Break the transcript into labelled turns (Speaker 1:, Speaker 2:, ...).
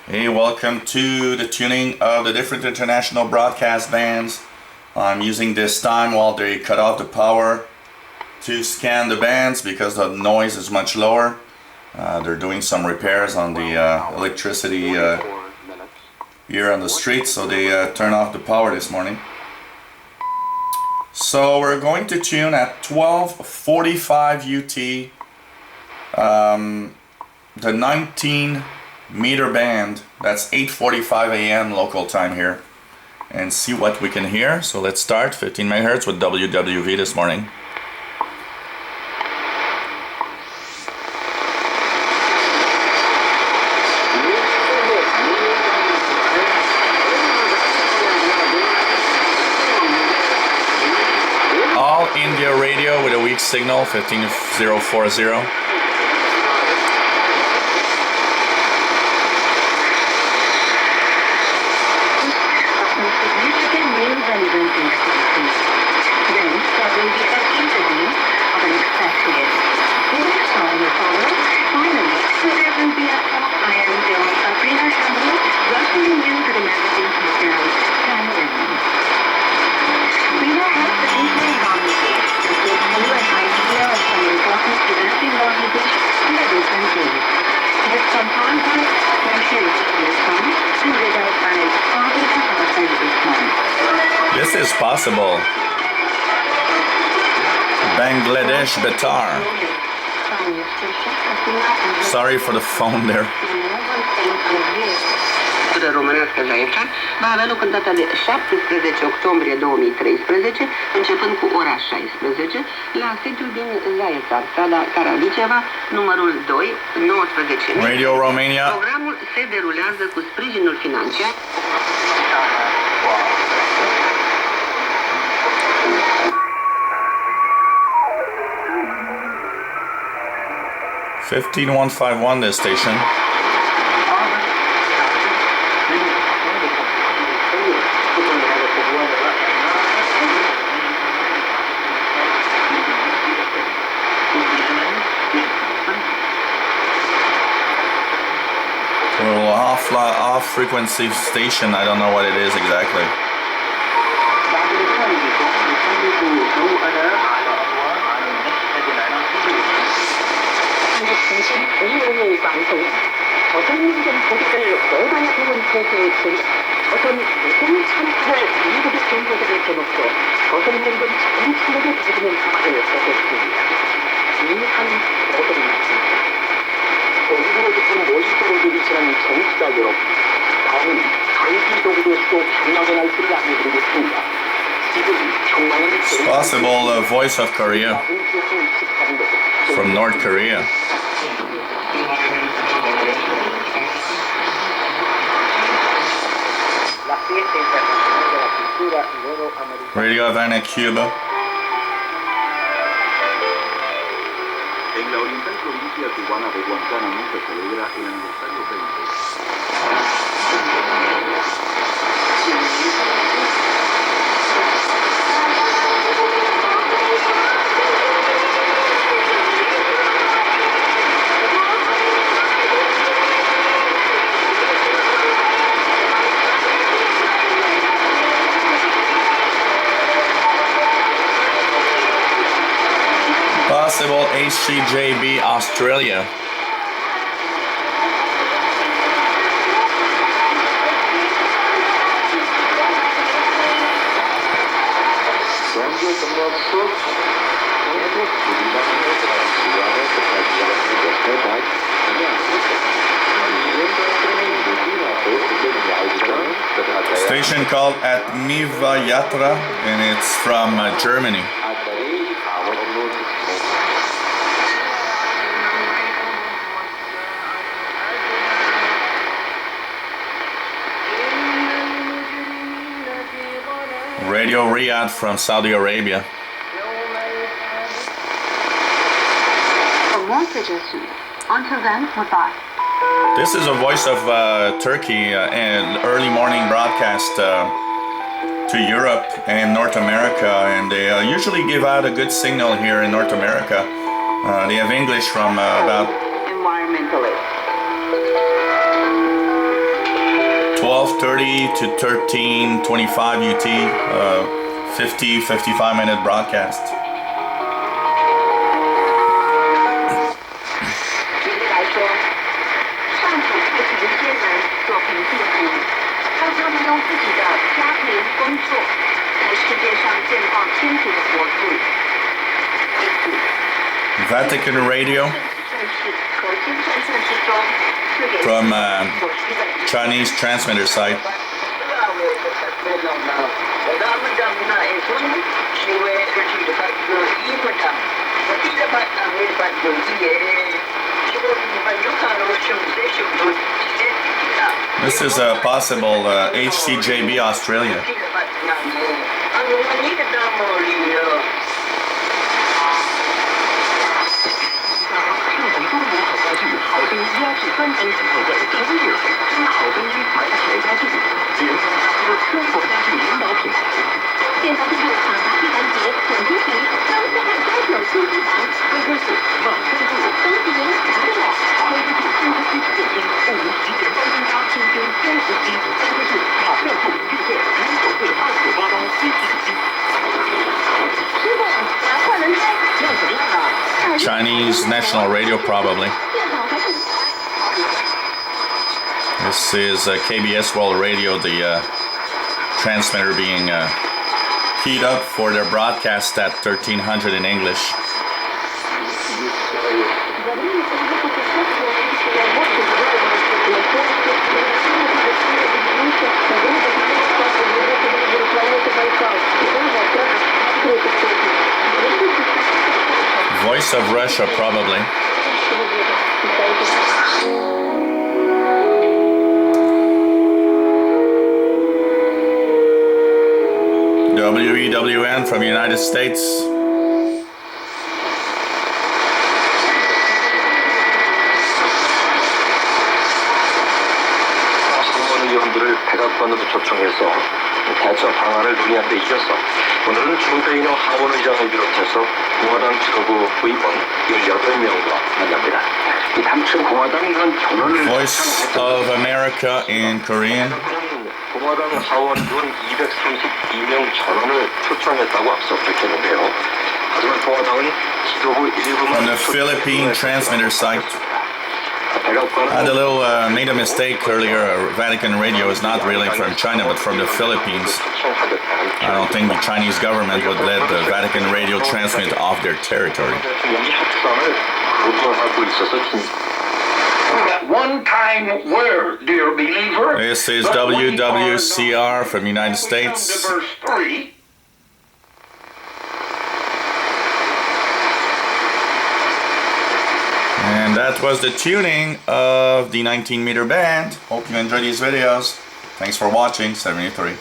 Speaker 1: Hey, welcome to the tuning of the different international broadcast bands. I'm using this time while they cut off the power to scan the bands because the noise is much lower. They're doing some repairs on the electricity here on the street, so they turn off the power this morning. So we're going to tune at 12:45 UT, the 19-meter band. That's 8:45 a.m. local time here, and see what we can hear. So let's start 15 megahertz with WWV this morning. All India radio with a weak signal, 15040. This is possible. Bangladesh Betar. Sorry for the phone there.
Speaker 2: Românească Jaieșan va avea loc în data de 17 octombrie 2013, începând cu ora 16, la sediul din Zaieța, strada Caraviceva, numărul 2, 19.
Speaker 1: Radio Romania.
Speaker 2: Programul se derulează cu sprijinul financiar.
Speaker 1: $15,151 this station. Off frequency station. I don't know what it is exactly. It's possible voice of Korea from North Korea. Radio Havana, Cuba.
Speaker 3: En la oriental provincia cubana de Guantánamo se celebra el aniversario 20.
Speaker 1: Possible HCJB Australia. Station called Atmiva Yatra, and it's from Germany. Radio Riyadh from Saudi Arabia.
Speaker 2: For more suggestions, until then, goodbye.
Speaker 1: This is a voice of Turkey and early morning broadcast to Europe and North America, and they usually give out a good signal here in North America. They have English from about
Speaker 2: Environmentalist.
Speaker 1: 12:30 to 13:25 UT, 55-minute broadcast. Vatican Radio from Chinese transmitter site. This is a possible HCJB Australia. Chinese national radio, probably. This is KBS World Radio, the transmitter being keyed up for their broadcast at 1300 in English. Voice of Russia, probably. WEWN from the United States.
Speaker 4: 상원의원들을 백악관으로 초청해서 대처 방안을 논의한 데 이어서 오늘은 중대인호 하원의장을 비롯해서 공화당 지도부 의원 18명과 만납니다. 이 당초 공화당 의원 전원을
Speaker 1: Voice of America in Korean.
Speaker 4: 공화당 하원 의원 232명 전원을 초청했다고 앞서 밝혔는데요. 하지만 공화당은 지도부 일부만
Speaker 1: From the Philippine transmitter site. I had a little made a mistake earlier. Vatican Radio is not really from China, but from the Philippines. I don't think the Chinese government would let the Vatican Radio transmit off their territory.
Speaker 5: One time where, dear believer?
Speaker 1: This is WWCR from the United States.
Speaker 5: Verse 3.
Speaker 1: And that was the tuning of the 19-meter band. Hope you enjoyed these videos. Thanks for watching. 73.